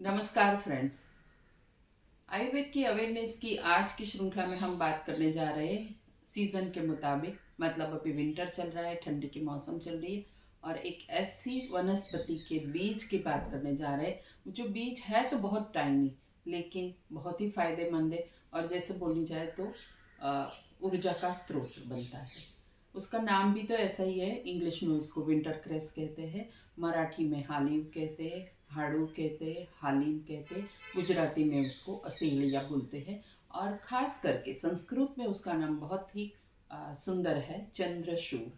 नमस्कार फ्रेंड्स। आयुर्वेद की अवेयरनेस की आज की श्रृंखला में हम बात करने जा रहे हैं सीजन के मुताबिक। मतलब अभी विंटर चल रहा है, ठंडी की मौसम चल रही है और एक ऐसी वनस्पति के बीज की बात करने जा रहे हैं जो बीज है तो बहुत टाइनी लेकिन बहुत ही फायदेमंद है और जैसे बोली जाए तो ऊर्जा का स्रोत बनता है। उसका नाम भी तो ऐसा ही है। इंग्लिश में उसको विंटर क्रेस कहते हैं, मराठी में हालीव कहते हैं, हाड़ू कहते हैं, हालीम कहते हैं, गुजराती में उसको असेलिया बोलते हैं और ख़ास करके संस्कृत में उसका नाम बहुत ही सुंदर है, चंद्रशूर।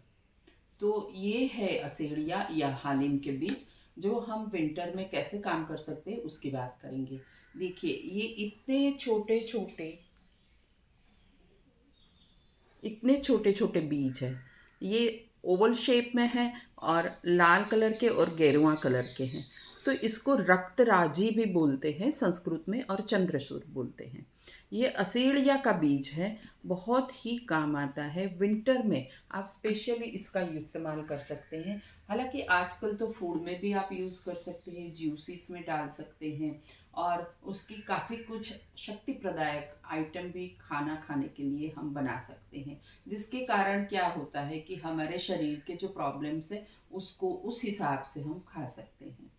तो ये है असेड़िया या हालिम के बीज जो हम विंटर में कैसे काम कर सकते हैं उसकी बात करेंगे। देखिए ये इतने छोटे छोटे बीज हैं। ये ओवल शेप में है और लाल कलर के और गेरुआ कलर के हैं। तो इसको रक्तराजी भी बोलते हैं संस्कृत में और चंद्रसूर बोलते हैं। ये असेड़िया का बीज है, बहुत ही काम आता है विंटर में। आप स्पेशली इसका इस्तेमाल कर सकते हैं। हालांकि आजकल तो फूड में भी आप यूज़ कर सकते हैं, जूसिस में डाल सकते हैं और उसकी काफ़ी कुछ शक्ति प्रदायक आइटम भी खाना खाने के लिए हम बना सकते हैं, जिसके कारण क्या होता है कि हमारे शरीर के जो प्रॉब्लम्स है उसको उस हिसाब से हम खा सकते हैं।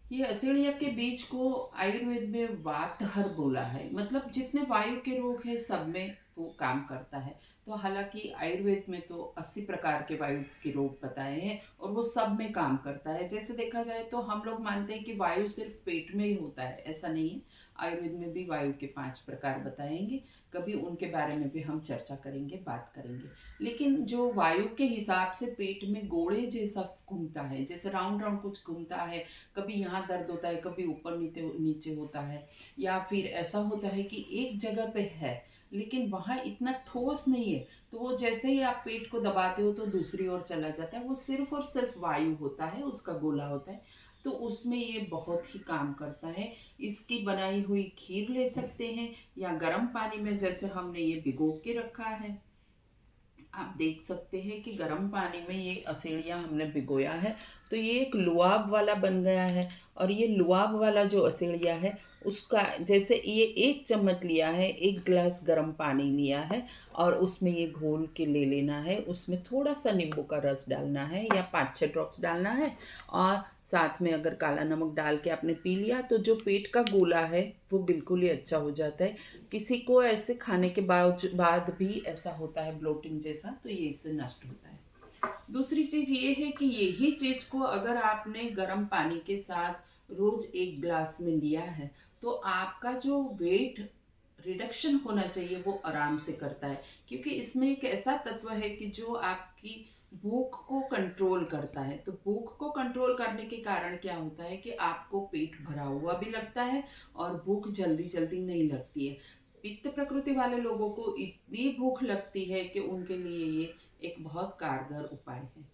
ये असेड़िया के बीज को आयुर्वेद में वातहर बोला है। मतलब जितने वायु के रोग हैं सब में वो काम करता है। तो हालांकि आयुर्वेद में तो 80 प्रकार के वायु के रोग बताए हैं और वो सब में काम करता है। जैसे देखा जाए तो हम लोग मानते हैं कि वायु सिर्फ पेट में ही होता है, ऐसा नहीं है। आयुर्वेद में भी वायु के 5 प्रकार बताएंगे, कभी उनके बारे में भी हम चर्चा करेंगे, बात करेंगे। लेकिन जो वायु के हिसाब से पेट में गोले जैसा घूमता है, जैसे राउंड राउंड कुछ घूमता है, कभी यहाँ दर्द होता है, कभी ऊपर नीचे नीचे होता है, या फिर ऐसा होता है कि एक जगह पे है लेकिन वहाँ इतना ठोस नहीं है, तो वो जैसे ही आप पेट को दबाते हो तो दूसरी ओर चला जाता है। वो सिर्फ और सिर्फ वायु होता है, उसका गोला होता है। तो उसमें ये बहुत ही काम करता है। इसकी बनाई हुई खीर ले सकते हैं या गर्म पानी में, जैसे हमने ये भिगो के रखा है, आप देख सकते हैं कि गर्म पानी में ये असेड़िया हमने भिगोया है तो ये एक लुआब वाला बन गया है। और ये लुआब वाला जो असेड़िया है उसका, जैसे ये 1 चम्मच लिया है, 1 गिलास गर्म पानी लिया है और उसमें ये घोल के ले लेना है। उसमें थोड़ा सा नींबू का रस डालना है या 5-6 ड्रॉप्स डालना है और साथ में अगर काला नमक डाल के आपने पी लिया तो जो पेट का गोला है वो बिल्कुल ही अच्छा हो जाता है। किसी को ऐसे खाने के बाद भी ऐसा होता है ब्लोटिंग जैसा, तो ये इससे नष्ट होता है। दूसरी चीज ये है कि यही चीज को अगर आपने गर्म पानी के साथ रोज 1 गिलास में लिया है तो आपका जो वेट रिडक्शन होना चाहिए वो आराम से करता है, क्योंकि इसमें एक ऐसा तत्व है कि जो आपकी भूख को कंट्रोल करता है। तो भूख को कंट्रोल करने के कारण क्या होता है कि आपको पेट भरा हुआ भी लगता है और भूख जल्दी जल्दी नहीं लगती है। पित्त प्रकृति वाले लोगों को इतनी भूख लगती है कि उनके लिए ये एक बहुत कारगर उपाय है।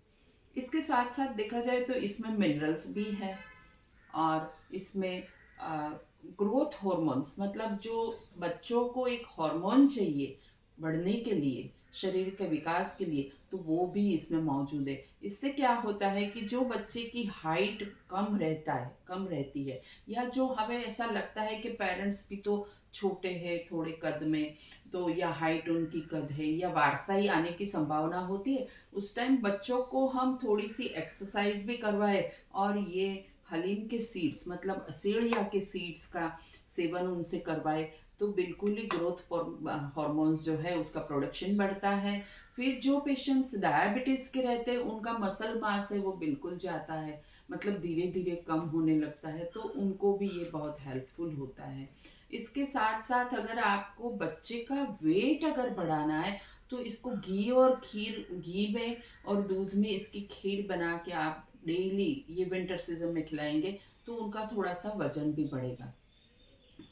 इसके साथ साथ देखा जाए तो इसमें मिनरल्स भी है और इसमें ग्रोथ हॉर्मोन्स, मतलब जो बच्चों को एक हार्मोन चाहिए बढ़ने के लिए, शरीर के विकास के लिए, तो वो भी इसमें मौजूद है। इससे क्या होता है कि जो बच्चे की हाइट कम रहती है, या जो हमें ऐसा लगता है कि पेरेंट्स भी तो छोटे हैं थोड़े कद में, तो या हाइट उनकी कद है या वारसाई आने की संभावना होती है, उस टाइम बच्चों को हम थोड़ी सी एक्सरसाइज भी करवाए और ये हलीम के सीड्स, मतलब असेड़िया के सीड्स का सेवन उनसे करवाए तो बिल्कुल ही ग्रोथ हार्मोन्स जो है उसका प्रोडक्शन बढ़ता है। फिर जो पेशेंट्स डायबिटीज़ के रहते हैं उनका मसल मास है वो बिल्कुल जाता है, मतलब धीरे धीरे कम होने लगता है, तो उनको भी ये बहुत हेल्पफुल होता है। इसके साथ साथ अगर आपको बच्चे का वेट अगर बढ़ाना है तो इसको घी और खीर, घी में और दूध में इसकी खीर बना के आप डेली ये विंटर सीजन में खिलाएंगे तो उनका थोड़ा सा वजन भी बढ़ेगा।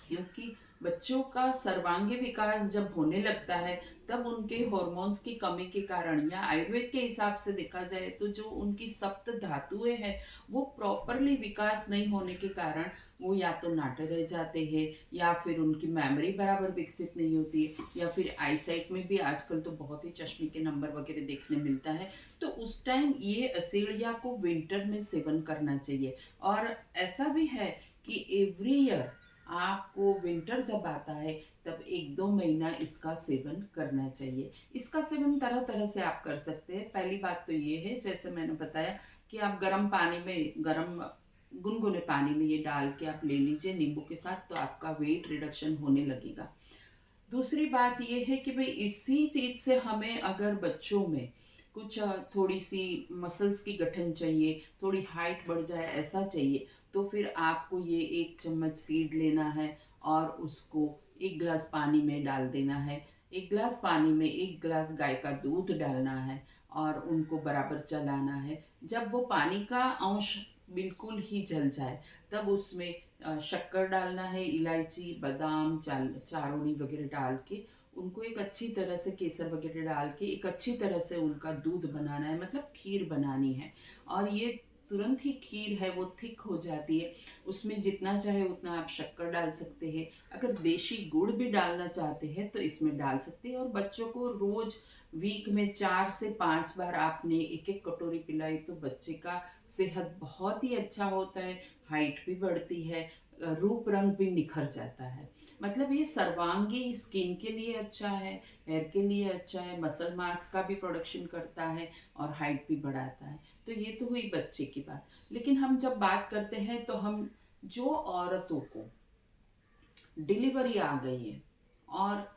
क्योंकि बच्चों का सर्वांगीण विकास जब होने लगता है तब उनके हॉर्मोन्स की कमी के कारण, या आयुर्वेद के हिसाब से देखा जाए तो जो उनकी सप्त धातुएं हैं वो प्रॉपरली विकास नहीं होने के कारण वो या तो नाटे रह जाते हैं, या फिर उनकी मेमोरी बराबर विकसित नहीं होती है, या फिर आईसाइट में भी आजकल तो बहुत ही चश्मे के नंबर वगैरह देखने मिलता है। तो उस टाइम ये असेड़िया को विंटर में सेवन करना चाहिए। और ऐसा भी है कि एवरी ईयर आपको विंटर जब आता है तब 1-2 महीना इसका सेवन करना चाहिए। इसका सेवन तरह तरह से आप कर सकते हैं। पहली बात तो ये है, जैसे मैंने बताया, कि आप गर्म पानी में, गर्म गुनगुने पानी में ये डाल के आप ले लीजिए नींबू के साथ, तो आपका वेट रिडक्शन होने लगेगा। दूसरी बात ये है कि भाई इसी चीज़ से हमें अगर बच्चों में कुछ थोड़ी सी मसल्स की गठन चाहिए, थोड़ी हाइट बढ़ जाए, ऐसा चाहिए, तो फिर आपको ये 1 चम्मच सीड लेना है और उसको 1 गिलास पानी में डाल देना है। 1 गिलास पानी में 1 गिलास गाय का दूध डालना है और उनको बराबर चलाना है। जब वो पानी का अंश बिल्कुल ही जल जाए तब उसमें शक्कर डालना है, इलायची, बादाम, चारोली वगैरह डाल के उनको एक अच्छी तरह से, केसर वगैरह डाल के एक अच्छी तरह से उनका दूध बनाना है, मतलब खीर बनानी है। और ये तुरंत ही खीर है वो थिक हो जाती है। उसमें जितना चाहे उतना आप शक्कर डाल सकते हैं। अगर देशी गुड़ भी डालना चाहते हैं तो इसमें डाल सकते हैं। और बच्चों को रोज वीक में 4 से 5 बार आपने एक एक कटोरी पिलाई तो बच्चे का सेहत बहुत ही अच्छा होता है, हाइट भी बढ़ती है, रूप रंग भी निखर जाता है। मतलब ये सर्वांगी स्किन के लिए अच्छा है, हेयर के लिए अच्छा है, मसल मास का भी प्रोडक्शन करता है और हाइट भी बढ़ाता है। तो ये तो हुई बच्चे की बात। लेकिन हम जब बात करते हैं तो हम जो औरतों को डिलीवरी आ गई है और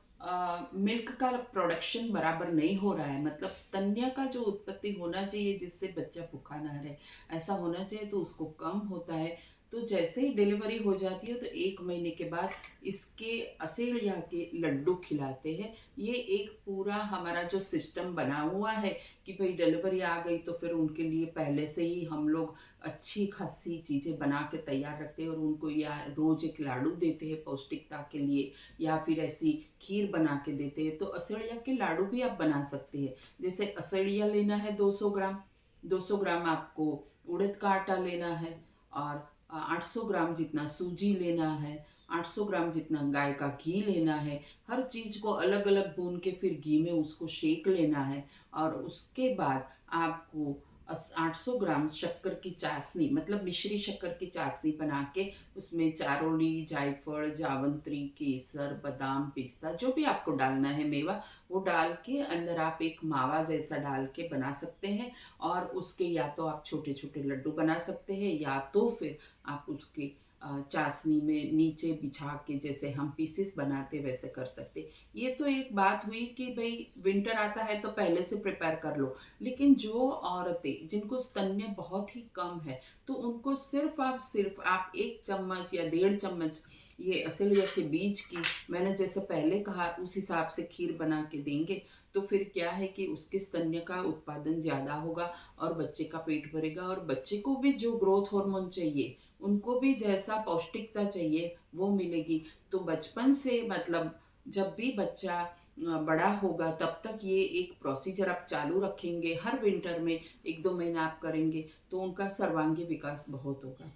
मिल्क का प्रोडक्शन बराबर नहीं हो रहा है, मतलब स्तन्य का जो उत्पत्ति होना चाहिए जिससे बच्चा भूखा ना रहे, ऐसा होना चाहिए, तो उसको कम होता है। तो जैसे ही डिलीवरी हो जाती है तो 1 महीने के बाद इसके असेड़िया के लड्डू खिलाते हैं। ये एक पूरा हमारा जो सिस्टम बना हुआ है कि भाई डिलीवरी आ गई तो फिर उनके लिए पहले से ही हम लोग अच्छी खासी चीज़ें बना के तैयार रखते हैं और उनको या रोज़ एक लाडू देते हैं पौष्टिकता के लिए, या फिर ऐसी खीर बना के देते हैं। तो असड़िया के लाडू भी आप बना सकते हैं। जैसे असड़िया लेना है 200 ग्राम, 200 ग्राम आपको उड़द का आटा लेना है और 800 ग्राम जितना सूजी लेना है, 800 ग्राम जितना गाय का घी लेना है। हर चीज़ को अलग अलग भून के फिर घी में उसको सेक लेना है। और उसके बाद आपको 800 ग्राम शक्कर की चाशनी, मतलब मिश्री शक्कर की चाशनी बना के उसमें चारोली, जायफल, जावंत्री, केसर, बादाम, पिस्ता, जो भी आपको डालना है मेवा, वो डाल के अंदर आप एक मावा जैसा डाल के बना सकते हैं। और उसके या तो आप छोटे छोटे लड्डू बना सकते हैं या तो फिर आप उसके चाशनी में नीचे बिछा के जैसे हम पीसेस बनाते वैसे कर सकते। ये तो एक बात हुई कि भाई विंटर आता है तो पहले से प्रिपेयर कर लो। लेकिन जो औरतें जिनको स्तन्य बहुत ही कम है तो उनको सिर्फ आप 1 चम्मच या 1.5 चम्मच ये असेलिया के बीज की, मैंने जैसे पहले कहा उस हिसाब से खीर बना के देंगे तो फिर क्या है कि उसके स्तन्य का उत्पादन ज़्यादा होगा और बच्चे का पेट भरेगा। और बच्चे को भी जो ग्रोथ हार्मोन चाहिए, उनको भी जैसा पौष्टिकता चाहिए वो मिलेगी। तो बचपन से, मतलब जब भी बच्चा बड़ा होगा तब तक ये एक प्रोसीजर आप चालू रखेंगे, हर विंटर में 1-2 महीना आप करेंगे तो उनका सर्वांगीण विकास बहुत होगा।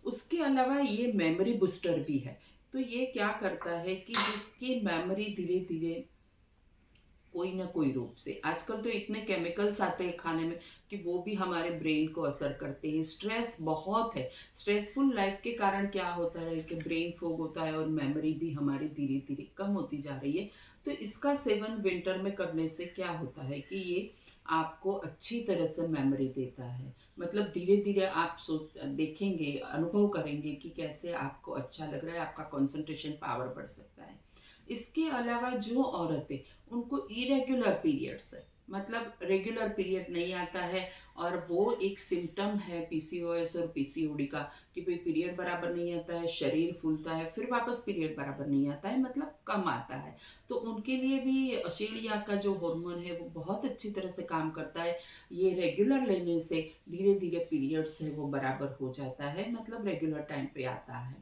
उसके अलावा ये मेमोरी बूस्टर भी है। तो ये क्या करता है कि जिसकी मेमोरी धीरे धीरे कोई ना कोई रूप से, आजकल तो इतने केमिकल्स आते हैं खाने में कि वो भी हमारे ब्रेन को असर करते हैं। स्ट्रेस बहुत है, स्ट्रेसफुल लाइफ के कारण क्या होता है कि ब्रेन फोग होता है और मेमोरी भी हमारी धीरे धीरे कम होती जा रही है। तो इसका सेवन विंटर में करने से क्या होता है कि ये आपको अच्छी तरह से मेमोरी देता है। मतलब धीरे धीरे आप सोच देखेंगे, अनुभव करेंगे कि कैसे आपको अच्छा लग रहा है, आपका कंसंट्रेशन पावर बढ़ सकता है। इसके अलावा जो औरतें, उनको इरेगुलर पीरियड्स है, मतलब रेगुलर पीरियड नहीं आता है और वो एक सिम्टम है पीसीओएस और पीसीओडी का कि भाई पीरियड बराबर नहीं आता है, शरीर फूलता है, फिर वापस पीरियड बराबर नहीं आता है, मतलब कम आता है। तो उनके लिए भी अशेड़िया का जो हार्मोन है वो बहुत अच्छी तरह से काम करता है। ये रेगुलर लेने से धीरे धीरे पीरियड्स है वो बराबर हो जाता है, मतलब रेगुलर टाइम पे आता है।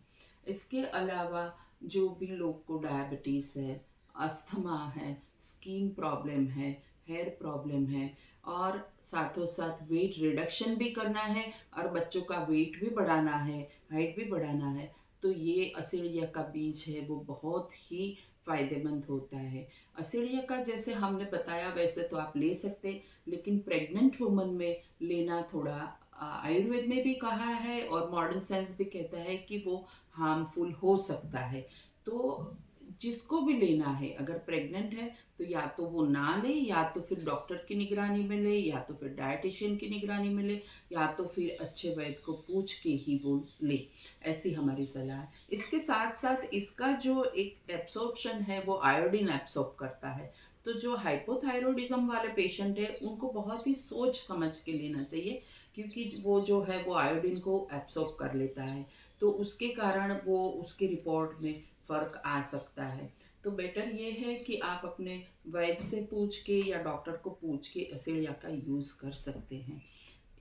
इसके अलावा जो भी लोग को डायबिटीज़ है, अस्थमा है, स्किन प्रॉब्लम है, हेयर प्रॉब्लम है और साथों साथ वेट रिडक्शन भी करना है और बच्चों का वेट भी बढ़ाना है, हाइट भी बढ़ाना है, तो ये असीड़िया का बीज है वो बहुत ही फ़ायदेमंद होता है। असीड़िया का जैसे हमने बताया वैसे तो आप ले सकते, लेकिन प्रेग्नेंट वुमन में लेना थोड़ा आयुर्वेद में भी कहा है और मॉडर्न साइंस भी कहता है कि वो हार्मफुल हो सकता है। तो जिसको भी लेना है, अगर प्रेग्नेंट है तो या तो वो ना ले, या तो फिर डॉक्टर की निगरानी में ले, या तो फिर डाइटिशियन की निगरानी में ले, या तो फिर अच्छे वैद्य को पूछ के ही वो ले। ऐसी हमारी सलाह है। इसके साथ साथ इसका जो एक एब्सॉर्प्शन है वो आयोडीन एब्सॉर्ब करता है। तो जो हाइपोथायरॉयडिज्म वाले पेशेंट है उनको बहुत ही सोच समझ के लेना चाहिए, क्योंकि वो जो है वो आयोडीन को एब्सॉर्ब कर लेता है। तो उसके कारण वो उसकी रिपोर्ट में फ़र्क आ सकता है। तो बेटर ये है कि आप अपने वैद्य से पूछ के या डॉक्टर को पूछ के असेलिया का यूज़ कर सकते हैं।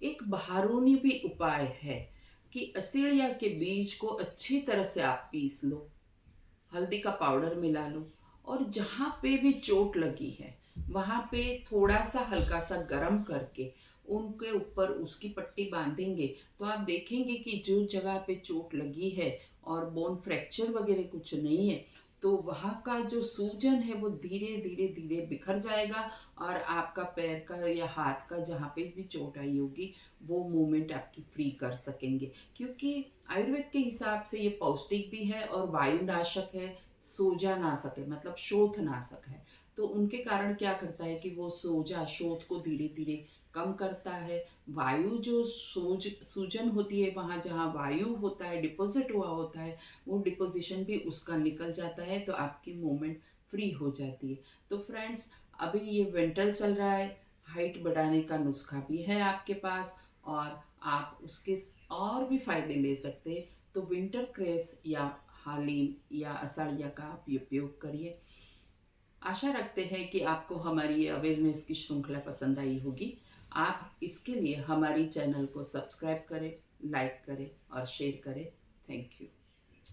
एक बहारूनी भी उपाय है कि असेलिया के बीज को अच्छी तरह से आप पीस लो, हल्दी का पाउडर मिला लो, और जहाँ पे भी चोट लगी है वहाँ पे थोड़ा सा हल्का सा गरम करके उनके ऊपर उसकी पट्टी बांधेंगे, तो आप देखेंगे कि जो जगह पे चोट लगी है और बोन फ्रैक्चर वगैरह कुछ नहीं है, तो वहाँ का जो सूजन है वो धीरे धीरे धीरे बिखर जाएगा, और आपका पैर का या हाथ का जहाँ पे भी चोट आई होगी वो मूवमेंट आपकी फ्री कर सकेंगे। क्योंकि आयुर्वेद के हिसाब से ये पौष्टिक भी है और वायुनाशक है, सोजा नाशक है, मतलब शोथ नाशक है। तो उनके कारण क्या करता है कि वो सोजा शोथ को धीरे धीरे कम करता है। वायु जो सूजन होती है, वहाँ जहाँ वायु होता है, डिपॉजिट हुआ होता है, वो डिपोजिशन भी उसका निकल जाता है, तो आपकी मूवमेंट फ्री हो जाती है। तो फ्रेंड्स, अभी ये विंटर चल रहा है, हाइट बढ़ाने का नुस्खा भी है आपके पास, और आप उसके और भी फायदे ले सकते हैं। तो विंटर क्रेस या हालीम या असाड़िया का आप उपयोग करिए। आशा रखते हैं कि आपको हमारी ये अवेयरनेस की श्रृंखला पसंद आई होगी। आप इसके लिए हमारी चैनल को सब्सक्राइब करें, लाइक करें और शेयर करें। Thank you.